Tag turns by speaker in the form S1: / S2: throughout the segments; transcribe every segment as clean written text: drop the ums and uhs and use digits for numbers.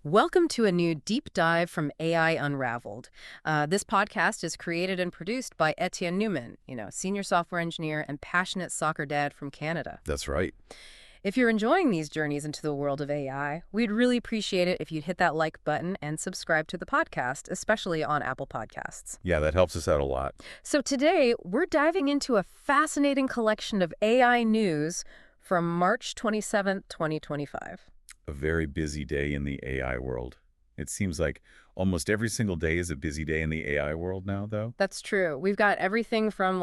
S1: Welcome to a new deep dive from AI Unraveled. This podcast is created and produced by Etienne Newman, senior software engineer and passionate soccer dad from Canada.
S2: That's right.
S1: If you're enjoying these journeys into the world of AI, we'd really appreciate it if you'd hit that like button and subscribe to the podcast, especially on Apple Podcasts.
S2: Yeah, that helps us out a lot.
S1: So today, we're diving into a fascinating collection of AI news from March 27th, 2025.
S2: A very busy day in the AI world. It seems like almost every single day is a busy day in the AI world now, though.
S1: That's true. We've got everything from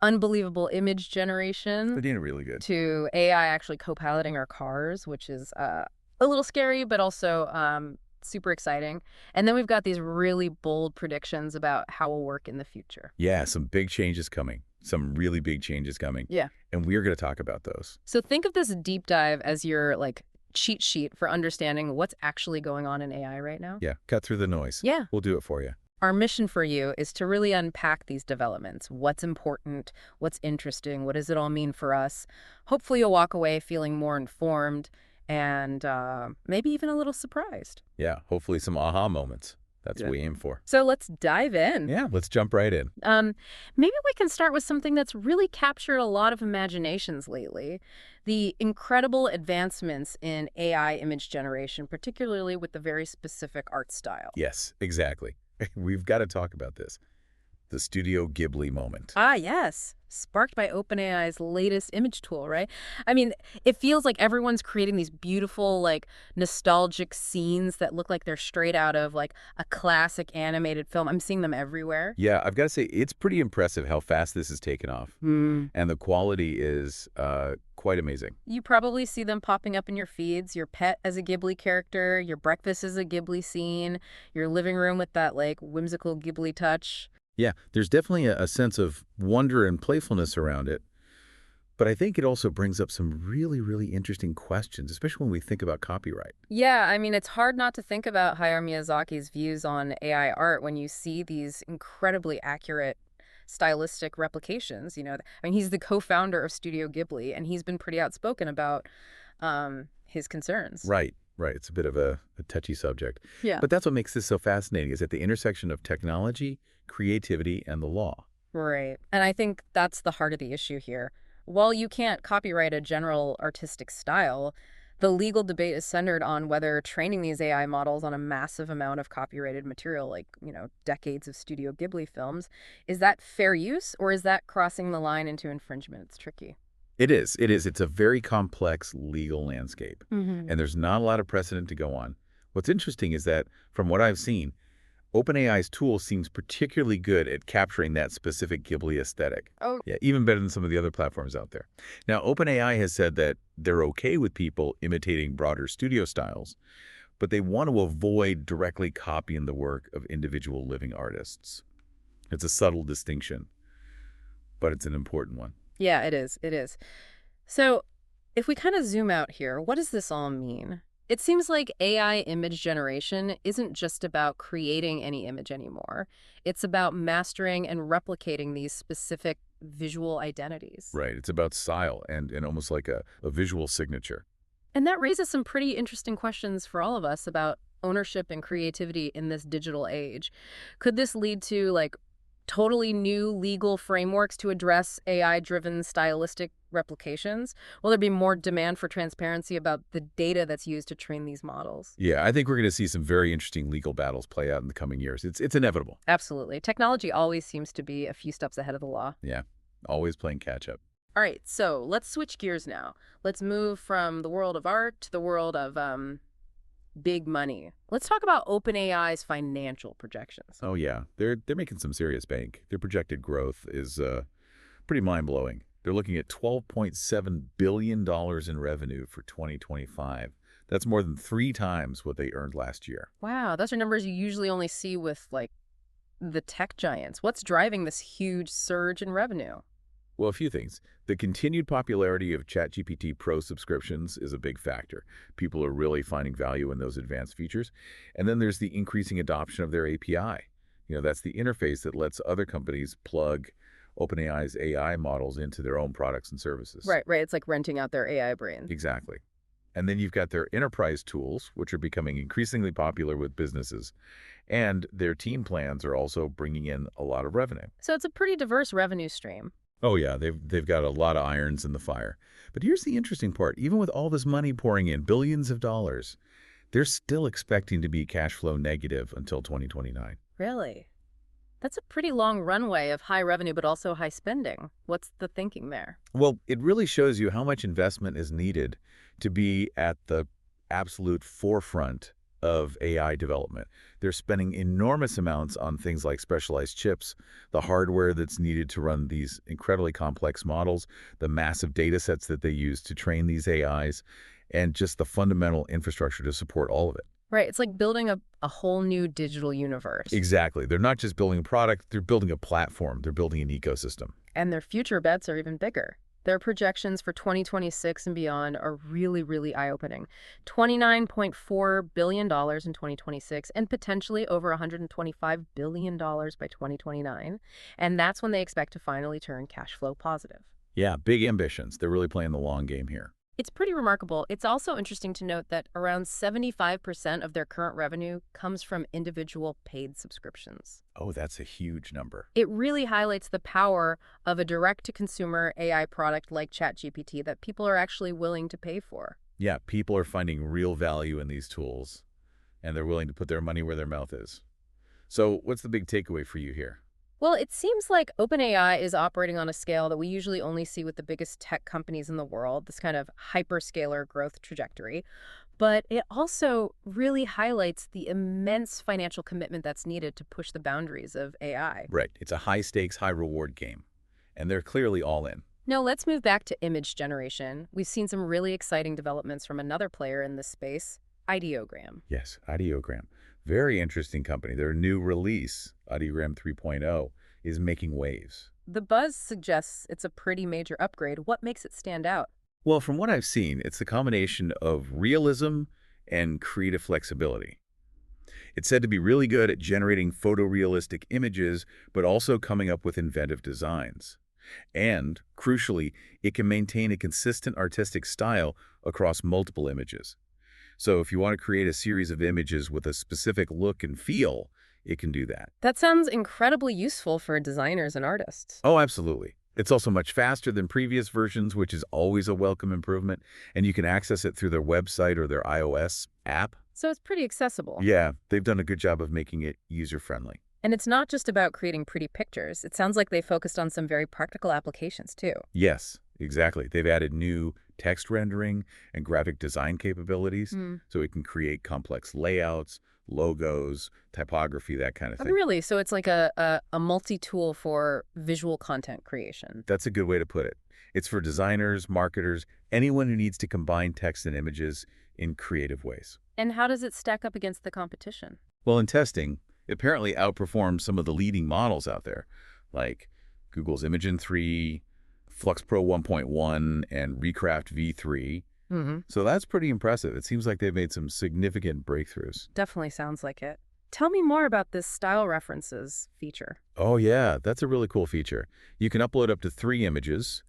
S1: unbelievable image generation
S2: They're doing really good.
S1: to AI actually co-piloting our cars, which is a little scary, but also super exciting. And then we've got these really bold predictions about how we'll work in the future.
S2: Yeah, some big changes coming. Some really big changes coming.
S1: Yeah.
S2: And we're going to talk about those.
S1: So think of this deep dive as your cheat sheet for understanding what's actually going on in AI right now.
S2: Yeah, cut through the noise.
S1: Yeah.
S2: We'll do it for you.
S1: Our mission for you is to really unpack these developments. What's important? What's interesting? What does it all mean for us? Hopefully you'll walk away feeling more informed and maybe even a little surprised.
S2: Yeah, hopefully some aha moments. That's what we aim for.
S1: So let's dive in.
S2: Yeah, let's jump right in.
S1: Maybe we can start with something that's really captured a lot of imaginations lately. The incredible advancements in AI image generation, particularly with the very specific art style.
S2: Yes, exactly. We've got to talk about this. The Studio Ghibli moment.
S1: Ah, yes. Sparked by OpenAI's latest image tool, right? I mean, it feels like everyone's creating these beautiful, nostalgic scenes that look like they're straight out of, a classic animated film. I'm seeing them everywhere.
S2: Yeah, I've got to say, it's pretty impressive how fast this has taken off. And the quality is quite amazing.
S1: You probably see them popping up in your feeds, your pet as a Ghibli character, your breakfast as a Ghibli scene, your living room with that, whimsical Ghibli touch.
S2: Yeah, there's definitely a sense of wonder and playfulness around it. But I think it also brings up some really, really interesting questions, especially when we think about copyright.
S1: Yeah, I mean, it's hard not to think about Hayao Miyazaki's views on AI art when you see these incredibly accurate stylistic replications. He's the co-founder of Studio Ghibli, and he's been pretty outspoken about his concerns.
S2: Right. It's a bit of a touchy subject.
S1: Yeah.
S2: But that's what makes this so fascinating, is at the intersection of technology, creativity, and the law.
S1: Right. And I think that's the heart of the issue here. While you can't copyright a general artistic style, the legal debate is centered on whether training these AI models on a massive amount of copyrighted material, decades of Studio Ghibli films, is that fair use or is that crossing the line into infringement? It's tricky.
S2: It is. It's a very complex legal landscape,
S1: Mm-hmm.
S2: and there's not a lot of precedent to go on. What's interesting is that, from what I've seen, OpenAI's tool seems particularly good at capturing that specific Ghibli aesthetic.
S1: Oh.
S2: Yeah, even better than some of the other platforms out there. Now, OpenAI has said that they're okay with people imitating broader studio styles, but they want to avoid directly copying the work of individual living artists. It's a subtle distinction, but it's an important one.
S1: Yeah, it is. It is. So if we kind of zoom out here, what does this all mean? It seems like AI image generation isn't just about creating any image anymore. It's about mastering and replicating these specific visual identities.
S2: Right. It's about style and almost like a visual signature.
S1: And that raises some pretty interesting questions for all of us about ownership and creativity in this digital age. Could this lead to totally new legal frameworks to address AI-driven stylistic replications? Will there be more demand for transparency about the data that's used to train these models?
S2: Yeah, I think we're going to see some very interesting legal battles play out in the coming years. It's inevitable.
S1: Absolutely. Technology always seems to be a few steps ahead of the law.
S2: Yeah, always playing catch up.
S1: All right, so let's switch gears now. Let's move from the world of art to the world of big money. Let's talk about OpenAI's financial projections.
S2: Oh yeah, they're making some serious bank. Their projected growth is pretty mind-blowing. They're looking at $12.7 billion in revenue for 2025. That's more than 3 times what they earned last year.
S1: Wow, those are numbers you usually only see with the tech giants. What's driving this huge surge in revenue?
S2: Well, a few things. The continued popularity of ChatGPT Pro subscriptions is a big factor. People are really finding value in those advanced features. And then there's the increasing adoption of their API. That's the interface that lets other companies plug OpenAI's AI models into their own products and services.
S1: Right. It's like renting out their AI brain.
S2: Exactly. And then you've got their enterprise tools, which are becoming increasingly popular with businesses. And their team plans are also bringing in a lot of revenue.
S1: So it's a pretty diverse revenue stream.
S2: Oh yeah, they've got a lot of irons in the fire. But here's the interesting part. Even with all this money pouring in, billions of dollars, they're still expecting to be cash flow negative until 2029.
S1: Really? That's a pretty long runway of high revenue but also high spending. What's the thinking there?
S2: Well, it really shows you how much investment is needed to be at the absolute forefront of AI development. They're spending enormous amounts on things like specialized chips, the hardware that's needed to run these incredibly complex models, the massive data sets that they use to train these AIs, and just the fundamental infrastructure to support all of it.
S1: Right, it's like building a whole new digital universe.
S2: Exactly. They're not just building a product, they're building a platform. They're building an ecosystem.
S1: And their future bets are even bigger. Their projections for 2026 and beyond are really, really eye-opening. $29.4 billion in 2026 and potentially over $125 billion by 2029. And that's when they expect to finally turn cash flow positive.
S2: Yeah, big ambitions. They're really playing the long game here.
S1: It's pretty remarkable. It's also interesting to note that around 75% of their current revenue comes from individual paid subscriptions.
S2: Oh, that's a huge number.
S1: It really highlights the power of a direct-to-consumer AI product like ChatGPT that people are actually willing to pay for.
S2: Yeah, people are finding real value in these tools, and they're willing to put their money where their mouth is. So what's the big takeaway for you here?
S1: Well, it seems like OpenAI is operating on a scale that we usually only see with the biggest tech companies in the world, this kind of hyperscaler growth trajectory. But it also really highlights the immense financial commitment that's needed to push the boundaries of AI.
S2: Right. It's a high-stakes, high-reward game, and they're clearly all in.
S1: Now, let's move back to image generation. We've seen some really exciting developments from another player in this space, Ideogram.
S2: Yes, Ideogram. Very interesting company. Their new release, Ideogram 3.0, is making waves.
S1: The buzz suggests it's a pretty major upgrade. What makes it stand out?
S2: Well, from what I've seen, it's the combination of realism and creative flexibility. It's said to be really good at generating photorealistic images, but also coming up with inventive designs. And, crucially, it can maintain a consistent artistic style across multiple images. So if you want to create a series of images with a specific look and feel, it can do that.
S1: That sounds incredibly useful for designers and artists.
S2: Oh, absolutely. It's also much faster than previous versions, which is always a welcome improvement, and you can access it through their website or their iOS app.
S1: So it's pretty accessible.
S2: Yeah, they've done a good job of making it user-friendly.
S1: And it's not just about creating pretty pictures. It sounds like they focused on some very practical applications, too.
S2: Yes, exactly. They've added new text rendering and graphic design capabilities, so it can create complex layouts, logos, typography, that kind of thing.
S1: Really? So it's like a multi-tool for visual content creation.
S2: That's a good way to put it. It's for designers, marketers, anyone who needs to combine text and images in creative ways.
S1: And how does it stack up against the competition?
S2: Well, in testing, it apparently outperforms some of the leading models out there, like Google's Imagen 3, Flux Pro 1.1, and Recraft V3. So that's pretty impressive. It seems like they've made some significant breakthroughs.
S1: Definitely sounds like it. Tell me more about this style references feature.
S2: Oh, yeah, that's a really cool feature. You can upload up to 3 images,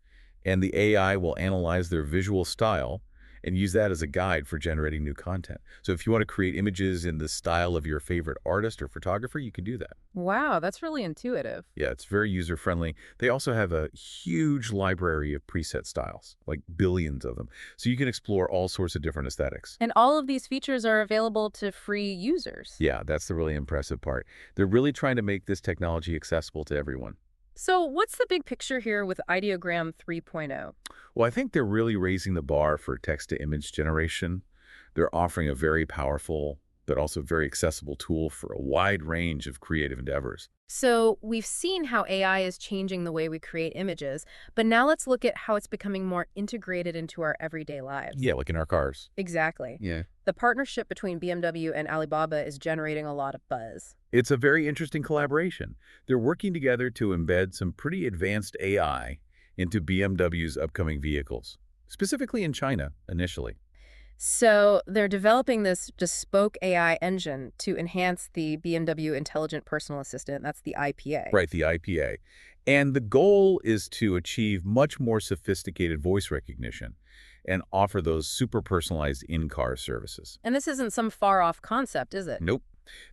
S2: and the AI will analyze their visual style and use that as a guide for generating new content. So if you want to create images in the style of your favorite artist or photographer, you can do that.
S1: Wow, that's really intuitive.
S2: Yeah, it's very user-friendly. They also have a huge library of preset styles, like billions of them. So you can explore all sorts of different aesthetics.
S1: And all of these features are available to free users.
S2: Yeah, that's the really impressive part. They're really trying to make this technology accessible to everyone.
S1: So what's the big picture here with Ideogram 3.0?
S2: Well, I think they're really raising the bar for text-to-image generation. They're offering a very powerful, but also very accessible tool for a wide range of creative endeavors.
S1: So we've seen how AI is changing the way we create images, but now let's look at how it's becoming more integrated into our everyday lives.
S2: Yeah, like in our cars.
S1: Exactly.
S2: Yeah.
S1: The partnership between BMW and Alibaba is generating a lot of buzz.
S2: It's a very interesting collaboration. They're working together to embed some pretty advanced AI into BMW's upcoming vehicles, specifically in China initially.
S1: So they're developing this bespoke AI engine to enhance the BMW Intelligent Personal Assistant. That's the IPA.
S2: Right, the IPA. And the goal is to achieve much more sophisticated voice recognition and offer those super personalized in-car services.
S1: And this isn't some far-off concept, is it?
S2: Nope.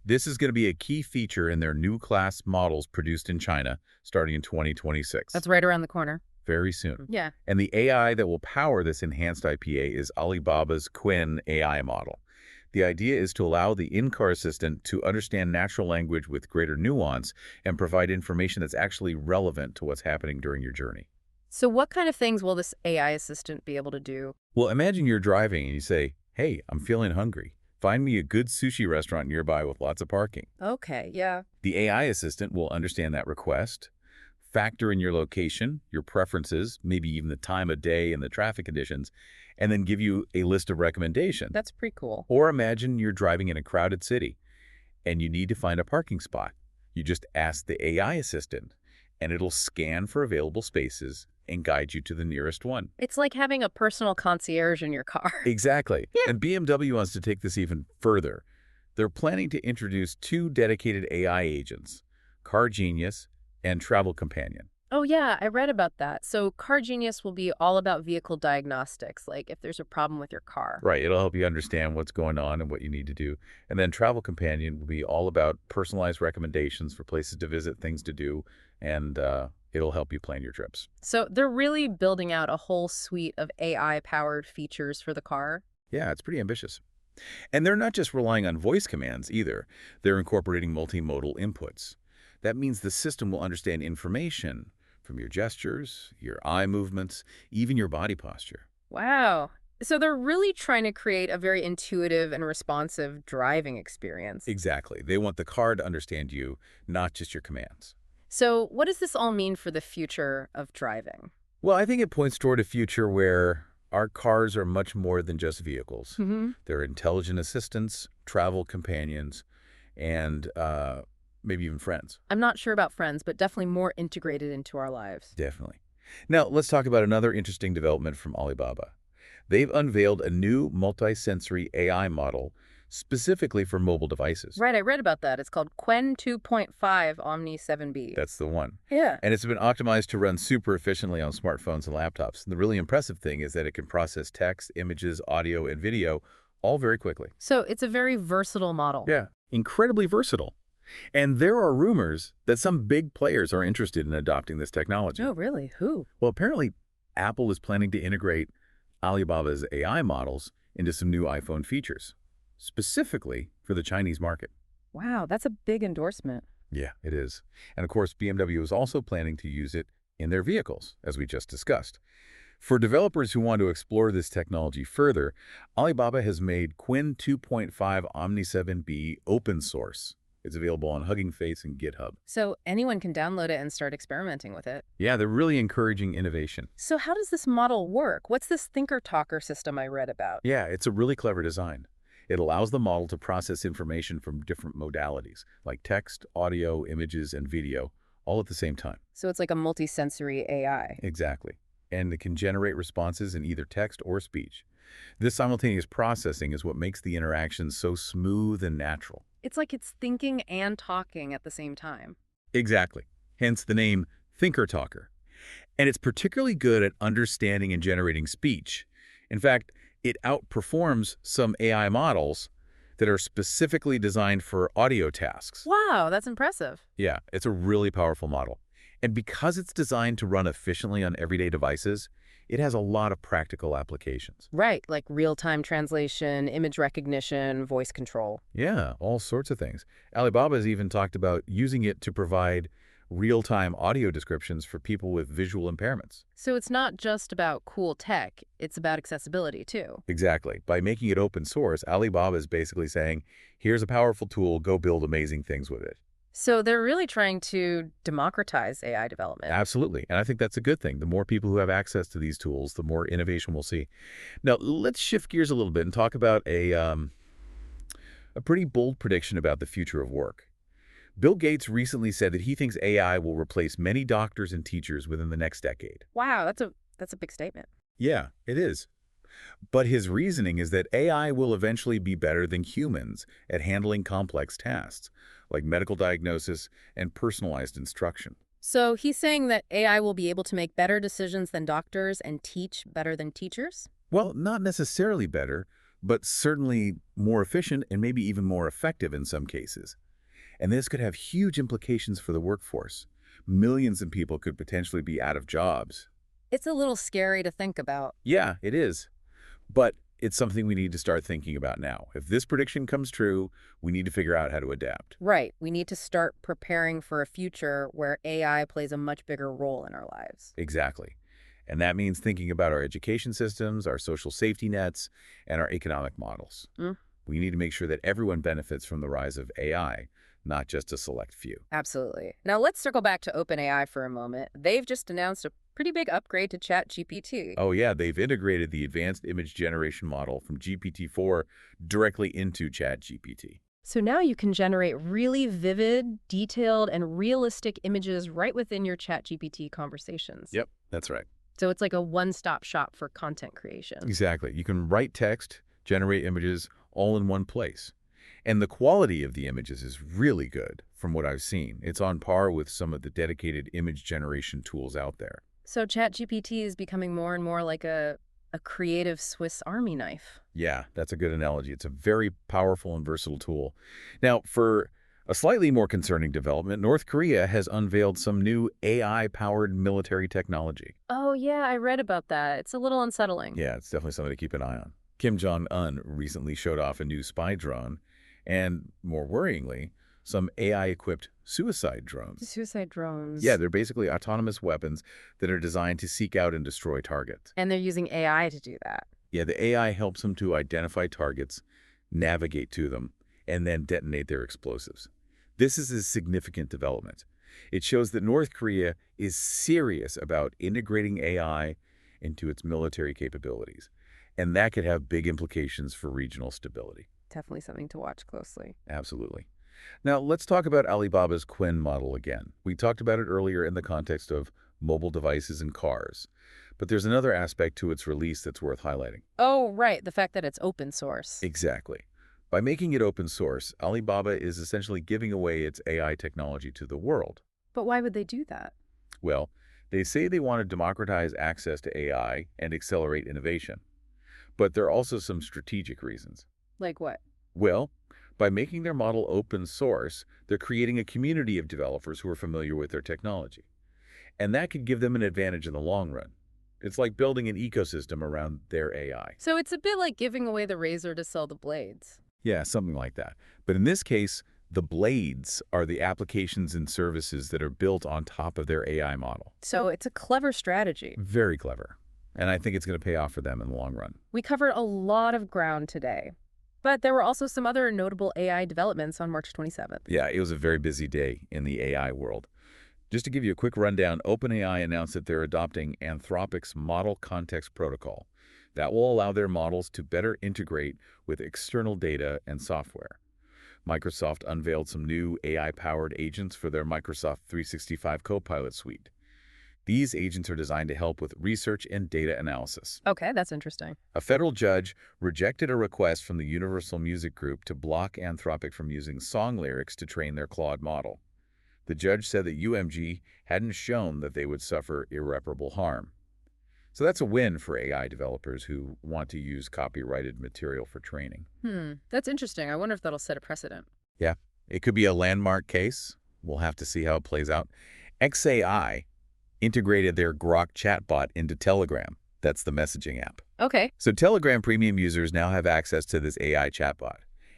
S2: This is going to be a key feature in their new class models produced in China starting in 2026.
S1: That's right around the corner.
S2: Very soon.
S1: Yeah.
S2: And the AI that will power this enhanced IPA is Alibaba's Qwen AI model. The idea is to allow the in-car assistant to understand natural language with greater nuance and provide information that's actually relevant to what's happening during your journey.
S1: So what kind of things will this AI assistant be able to do?
S2: Well, imagine you're driving and you say, "Hey, I'm feeling hungry. Find me a good sushi restaurant nearby with lots of parking."
S1: Okay, yeah.
S2: The AI assistant will understand that request, factor in your location, your preferences, maybe even the time of day and the traffic conditions, and then give you a list of recommendations.
S1: That's pretty cool.
S2: Or imagine you're driving in a crowded city and you need to find a parking spot. You just ask the AI assistant, and it'll scan for available spaces and guide you to the nearest one.
S1: It's like having a personal concierge in your car.
S2: Exactly.
S1: Yeah.
S2: And BMW wants to take this even further. They're planning to introduce 2 dedicated AI agents, Car Genius and Travel Companion.
S1: Oh, yeah, I read about that. So Car Genius will be all about vehicle diagnostics, like if there's a problem with your car.
S2: Right. It'll help you understand what's going on and what you need to do. And then Travel Companion will be all about personalized recommendations for places to visit, things to do, and it'll help you plan your trips.
S1: So they're really building out a whole suite of AI-powered features for the car.
S2: Yeah, it's pretty ambitious. And they're not just relying on voice commands either. They're incorporating multimodal inputs. That means the system will understand information from your gestures, your eye movements, even your body posture.
S1: Wow. So they're really trying to create a very intuitive and responsive driving experience.
S2: Exactly. They want the car to understand you, not just your commands.
S1: So what does this all mean for the future of driving?
S2: Well, I think it points toward a future where our cars are much more than just vehicles.
S1: Mm-hmm.
S2: They're intelligent assistants, travel companions, and maybe even friends.
S1: I'm not sure about friends, but definitely more integrated into our lives.
S2: Definitely. Now, let's talk about another interesting development from Alibaba. They've unveiled a new multi-sensory AI model specifically for mobile devices.
S1: Right, I read about that. It's called Qwen 2.5 Omni 7B.
S2: That's the one.
S1: Yeah.
S2: And it's been optimized to run super efficiently on smartphones and laptops. And the really impressive thing is that it can process text, images, audio, and video all very quickly.
S1: So it's a very versatile model.
S2: Yeah, incredibly versatile. And there are rumors that some big players are interested in adopting this technology.
S1: Oh, really? Who?
S2: Well, apparently, Apple is planning to integrate Alibaba's AI models into some new iPhone features, specifically for the Chinese market.
S1: Wow, that's a big endorsement.
S2: Yeah, it is. And of course, BMW is also planning to use it in their vehicles, as we just discussed. For developers who want to explore this technology further, Alibaba has made Qwen 2.5 Omni 7B open source. It's available on Hugging Face and GitHub.
S1: So anyone can download it and start experimenting with it.
S2: Yeah, they're really encouraging innovation.
S1: So how does this model work? What's this thinker-talker system I read about?
S2: Yeah, it's a really clever design. It allows the model to process information from different modalities, like text, audio, images, and video, all at the same time.
S1: So it's like a multisensory AI.
S2: Exactly. And it can generate responses in either text or speech. This simultaneous processing is what makes the interaction so smooth and natural.
S1: It's like it's thinking and talking at the same time.
S2: Exactly. Hence the name thinker-talker. And it's particularly good at understanding and generating speech. In fact, it outperforms some AI models that are specifically designed for audio tasks.
S1: Wow, that's impressive.
S2: Yeah, it's a really powerful model. And because it's designed to run efficiently on everyday devices, it has a lot of practical applications.
S1: Right, like real-time translation, image recognition, voice control.
S2: Yeah, all sorts of things. Alibaba has even talked about using it to provide real-time audio descriptions for people with visual impairments.
S1: So it's not just about cool tech, it's about accessibility too.
S2: Exactly. By making it open source, Alibaba is basically saying, here's a powerful tool, go build amazing things with it.
S1: So they're really trying to democratize AI development.
S2: Absolutely. And I think that's a good thing. The more people who have access to these tools, the more innovation we'll see. Now, let's shift gears a little bit and talk about a pretty bold prediction about the future of work. Bill Gates recently said that he thinks AI will replace many doctors and teachers within the next decade.
S1: Wow, that's a big statement.
S2: Yeah, it is. But his reasoning is that AI will eventually be better than humans at handling complex tasks, like medical diagnosis and personalized instruction.
S1: So he's saying that AI will be able to make better decisions than doctors and teach better than teachers?
S2: Well, not necessarily better, but certainly more efficient and maybe even more effective in some cases. And this could have huge implications for the workforce. Millions of people could potentially be out of jobs.
S1: It's a little scary to think about.
S2: Yeah, it is. But it's something we need to start thinking about now. If this prediction comes true, we need to figure out how to adapt.
S1: Right. We need to start preparing for a future where AI plays a much bigger role in our lives.
S2: Exactly. And that means thinking about our education systems, our social safety nets, and our economic models.
S1: Mm,
S2: We need to make sure that everyone benefits from the rise of AI, not just a select few.
S1: absolutely. Now let's circle back to OpenAI for a moment. They've just announced a pretty big upgrade to ChatGPT.
S2: Oh yeah, they've integrated the advanced image generation model from GPT-4 directly into ChatGPT.
S1: So now you can generate really vivid, detailed, and realistic images right within your ChatGPT conversations.
S2: Yep, that's right.
S1: So it's like a one-stop shop for content creation.
S2: Exactly. You can write text, generate images all in one place. And the quality of the images is really good from what I've seen. It's on par with some of the dedicated image generation tools out there.
S1: So ChatGPT is becoming more and more like a creative Swiss Army knife.
S2: Yeah, that's a good analogy. It's a very powerful and versatile tool. Now, for a slightly more concerning development, North Korea has unveiled some new AI-powered military technology.
S1: Oh, yeah, I read about that. It's a little unsettling.
S2: Yeah, it's definitely something to keep an eye on. Kim Jong-un recently showed off a new spy drone, and more worryingly, some AI-equipped suicide drones.
S1: Suicide drones.
S2: Yeah, they're basically autonomous weapons that are designed to seek out and destroy targets.
S1: And they're using AI to do that.
S2: Yeah, the AI helps them to identify targets, navigate to them, and then detonate their explosives. This is a significant development. It shows that North Korea is serious about integrating AI into its military capabilities, and that could have big implications for regional stability.
S1: Definitely something to watch closely.
S2: Absolutely. Now, let's talk about Alibaba's Quinn model again. We talked about it earlier in the context of mobile devices and cars, but there's another aspect to its release that's worth highlighting.
S1: Oh, right, the fact that it's open source.
S2: Exactly. By making it open source, Alibaba is essentially giving away its AI technology to the world.
S1: But why would they do that?
S2: Well, they say they want to democratize access to AI and accelerate innovation. But there are also some strategic reasons.
S1: Like what?
S2: Well, by making their model open source, they're creating a community of developers who are familiar with their technology. And that could give them an advantage in the long run. It's like building an ecosystem around their AI.
S1: So it's a bit like giving away the razor to sell the blades.
S2: Yeah, something like that. But in this case, the blades are the applications and services that are built on top of their AI model.
S1: So it's a clever strategy.
S2: Very clever. And I think it's going to pay off for them in the long run.
S1: We covered a lot of ground today. But there were also some other notable AI developments on March 27th.
S2: Yeah, it was a very busy day in the AI world. Just to give you a quick rundown, OpenAI announced that they're adopting Anthropic's Model Context Protocol. That will allow their models to better integrate with external data and software. Microsoft unveiled some new AI-powered agents for their Microsoft 365 Copilot suite. These agents are designed to help with research and data analysis.
S1: Okay, that's interesting.
S2: A federal judge rejected a request from the Universal Music Group to block Anthropic from using song lyrics to train their Claude model. The judge said that UMG hadn't shown that they would suffer irreparable harm. So that's a win for AI developers who want to use copyrighted material for training.
S1: That's interesting. I wonder if that'll set a precedent.
S2: Yeah, it could be a landmark case. We'll have to see how it plays out. XAI integrated their Grok chatbot into Telegram. That's the messaging app.
S1: Okay.
S2: So Telegram premium users now have access to this AI chatbot.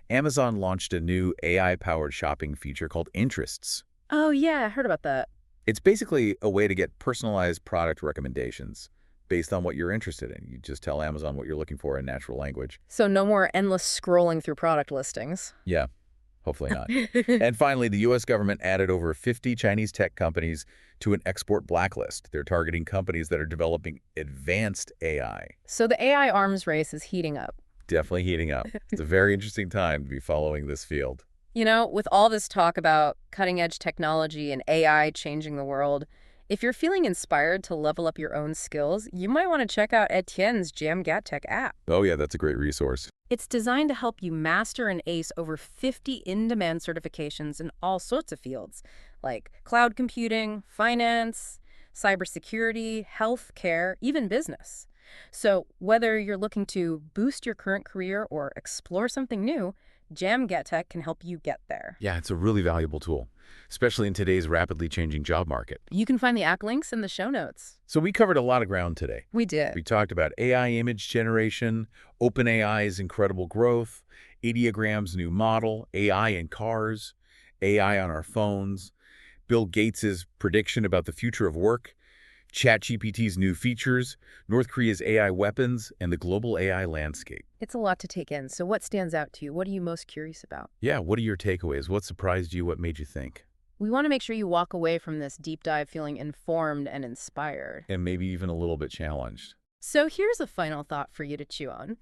S2: Amazon launched a new AI-powered shopping feature called Interests.
S1: Oh, yeah, I heard about that.
S2: It's basically a way to get personalized product recommendations based on what you're interested in. You just tell Amazon what you're looking for in natural language.
S1: So no more endless scrolling through product listings.
S2: Yeah, hopefully not. And finally, the U.S. government added over 50 Chinese tech companies to an export blacklist. They're targeting companies that are developing advanced AI.
S1: So the AI arms race is heating up.
S2: Definitely heating up. It's a very interesting time to be following this field.
S1: You know, with all this talk about cutting-edge technology and AI changing the world, if you're feeling inspired to level up your own skills, you might want to check out Etienne's Djamgatech app.
S2: Oh yeah, that's a great resource.
S1: It's designed to help you master and ace over 50 in-demand certifications in all sorts of fields, like cloud computing, finance, cybersecurity, healthcare, even business. So whether you're looking to boost your current career or explore something new, Djamgatech can help you get there.
S2: Yeah, it's a really valuable tool, especially in today's rapidly changing job market.
S1: You can find the app links in the show notes.
S2: So we covered a lot of ground today.
S1: We did.
S2: We talked about AI image generation, OpenAI's incredible growth, Ideogram's new model, AI in cars, AI on our phones, Bill Gates's prediction about the future of work, ChatGPT's new features, North Korea's AI weapons, and the global AI landscape.
S1: It's a lot to take in. So what stands out to you? What are you most curious about?
S2: Yeah, what are your takeaways? What surprised you? What made you think?
S1: We want to make sure you walk away from this deep dive feeling informed and inspired.
S2: And maybe even a little bit challenged.
S1: So here's a final thought for you to chew on.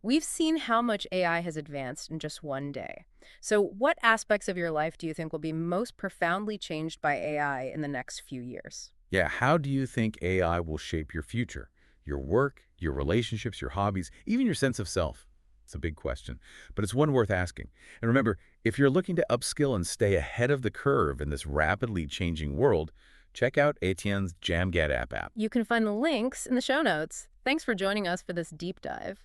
S1: We've seen how much AI has advanced in just one day. So what aspects of your life do you think will be most profoundly changed by AI in the next few years?
S2: Yeah, how do you think AI will shape your future? Your work, your relationships, your hobbies, even your sense of self? It's a big question, but it's one worth asking. And remember, if you're looking to upskill and stay ahead of the curve in this rapidly changing world, check out Etienne's Djamgatech app.
S1: You can find the links in the show notes. Thanks for joining us for this deep dive.